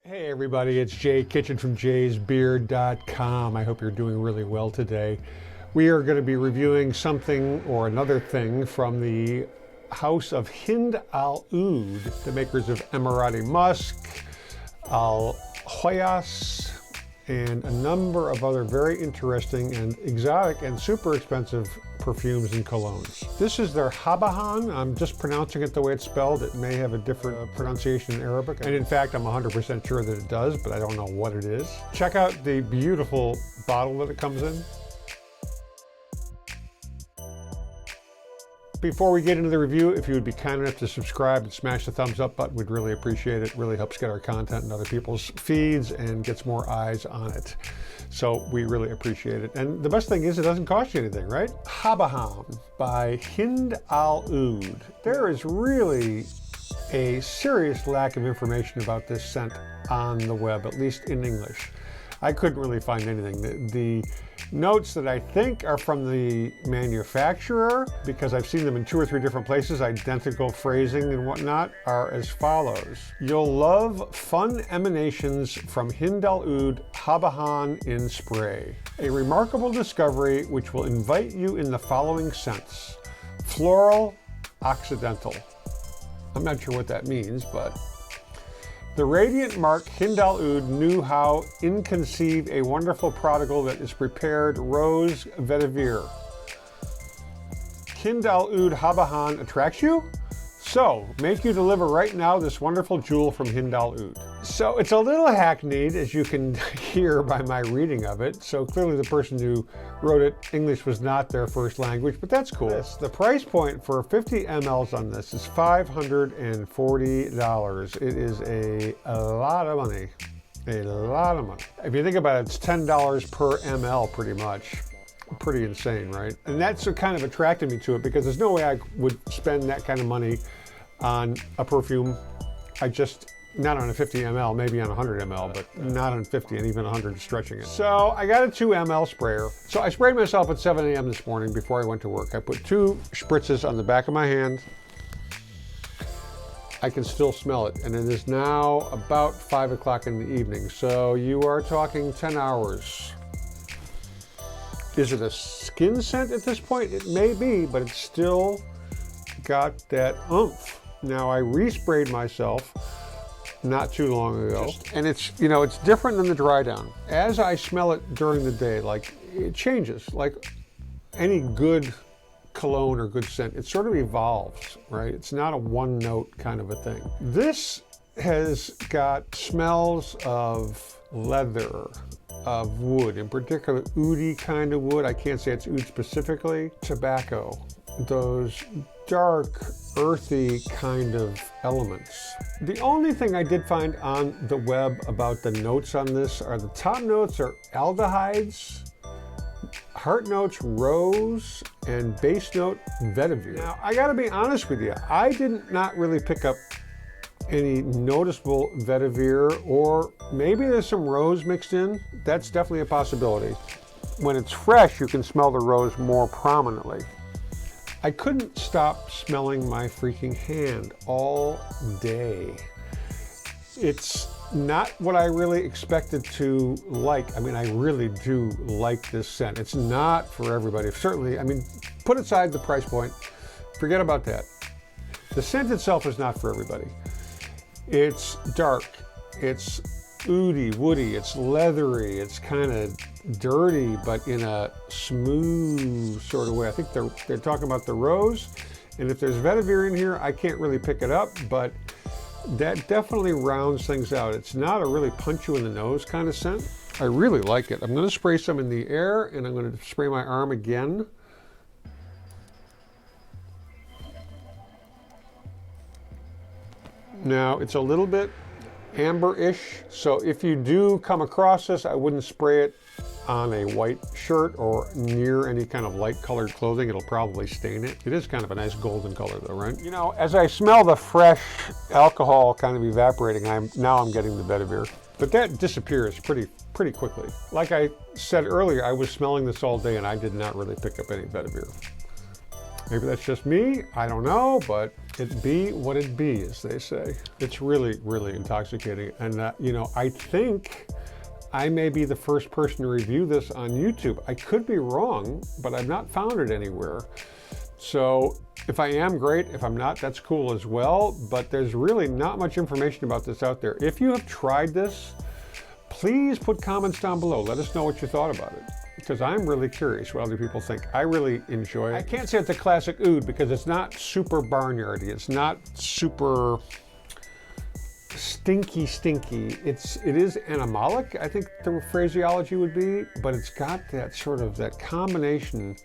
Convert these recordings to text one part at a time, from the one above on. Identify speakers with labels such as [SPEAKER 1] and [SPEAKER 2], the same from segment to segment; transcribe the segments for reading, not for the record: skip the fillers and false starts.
[SPEAKER 1] Hey everybody, it's Jay Kitchen from jaysbeard.com. I hope you're doing really well today. We are going to be reviewing something or another thing from the house of Hind Al Oud, the makers of Emirati Musk, Al Hoyas, and a number of other very interesting and exotic and super expensive perfumes and colognes. This is their Habbahan. I'm just pronouncing it the way it's spelled. It may have a different pronunciation in Arabic. And in fact, I'm 100% sure that it does, but I don't know what it is. Check out the beautiful bottle that it comes in. Before we get into the review, if you would be kind enough to subscribe and smash the thumbs up button, we'd really appreciate it. It really helps get our content in other people's feeds and gets more eyes on it. So we really appreciate it. And the best thing is it doesn't cost you anything, right? Habbahan by Hind Al Oud. There is really a serious lack of information about this scent on the web, at least in English. I couldn't really find anything. The notes that I think are from the manufacturer, because I've seen them in 2 or 3 different places, identical phrasing and whatnot, are as follows. You'll love fun emanations from Hind Al Oud Habbahan in spray. A remarkable discovery which will invite you in the following scents. Floral, Occidental. I'm not sure what that means, but the radiant mark Hind Al Oud knew how in conceive a wonderful prodigal that is prepared rose Vetiver. Hind Al Oud Habbahan attracts you? So, make you deliver right now this wonderful jewel from Hind Al Oud. So it's a little hackneyed, as you can hear by my reading of it. So clearly the person who wrote it, English was not their first language, but that's cool. The price point for 50 mLs on this is $540. It is a lot of money. A lot of money. If you think about it, it's $10 per ml pretty much. Pretty insane, right? And that's what kind of attracted me to it, because there's no way I would spend that kind of money on a perfume. Not on a 50 ml, maybe on 100 ml, but not on 50 and even 100 stretching it. So I got a 2 ml sprayer. So I sprayed myself at 7 a.m. this morning before I went to work. I put 2 spritzes on the back of my hand. I can still smell it, and it is now about 5 o'clock in the evening. So you are talking 10 hours. Is it a skin scent at this point? It may be, but it's still got that oomph. Now I resprayed myself not too long ago, and it's different than the dry down. As I smell it during the day, like, it changes. Like any good cologne or good scent, it sort of evolves, right? It's not a one note kind of a thing. This has got smells of leather, of wood, in particular oudy kind of wood. I can't say it's oud specifically. Tobacco, those dark, earthy kind of elements. The only thing I did find on the web about the notes on this are the top notes are aldehydes, heart notes rose, and base note vetiver. Now, I gotta be honest with you, I did not really pick up any noticeable vetiver, or maybe there's some rose mixed in. That's definitely a possibility. When it's fresh, you can smell the rose more prominently. I couldn't stop smelling my freaking hand all day. It's not what I really expected to like. I mean, I really do like this scent. It's not for everybody. Certainly, I mean, put aside the price point, forget about that. The scent itself is not for everybody. It's dark, it's oudy, woody, it's leathery, it's kind of dirty, but in a smooth sort of way. I think they're talking about the rose, and if there's vetiver in here, I can't really pick it up, but that definitely rounds things out. It's not a really punch you in the nose kind of scent. I really like it. I'm going to spray some in the air, and I'm going to spray my arm again. Now, it's a little bit amber-ish, so if you do come across this, I wouldn't spray it on a white shirt or near any kind of light colored clothing. It'll probably stain it. It is kind of a nice golden color though, right? You know, as I smell the fresh alcohol kind of evaporating, now I'm getting the vetiver. But that disappears pretty quickly. Like I said earlier, I was smelling this all day and I did not really pick up any vetiver. Maybe that's just me, I don't know, but it be what it be, as they say. It's really, really intoxicating. And, you know, I think I may be the first person to review this on YouTube. I could be wrong, but I've not found it anywhere. So if I am, great. If I'm not, that's cool as well. But there's really not much information about this out there. If you have tried this, please put comments down below. Let us know what you thought about it, because I'm really curious what other people think. I really enjoy it. I can't say it's a classic oud because it's not super barnyardy. It's not super stinky. It is animalic, I think the phraseology would be, but it's got that sort of, that combination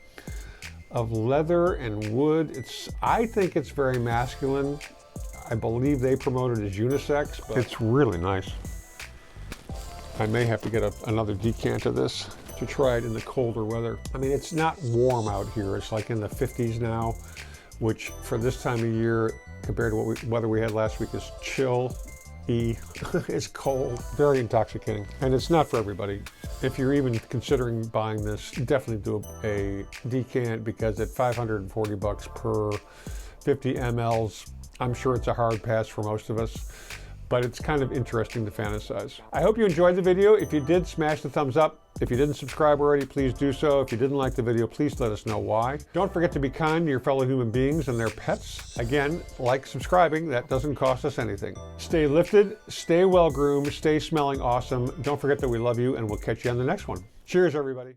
[SPEAKER 1] of leather and wood. I think it's very masculine. I believe they promote it as unisex, but it's really nice. I may have to get another decant of this to try it in the colder weather. I mean, it's not warm out here. It's like in the 50s now, which for this time of year, compared to what weather we had last week, is chill-y. It's cold, very intoxicating. And it's not for everybody. If you're even considering buying this, definitely do a decant, because at 540 bucks per 50 mLs, I'm sure it's a hard pass for most of us, but it's kind of interesting to fantasize. I hope you enjoyed the video. If you did, smash the thumbs up. If you didn't subscribe already, please do so. If you didn't like the video, please let us know why. Don't forget to be kind to your fellow human beings and their pets. Again, like subscribing, that doesn't cost us anything. Stay lifted, stay well groomed, stay smelling awesome. Don't forget that we love you, and we'll catch you on the next one. Cheers, everybody.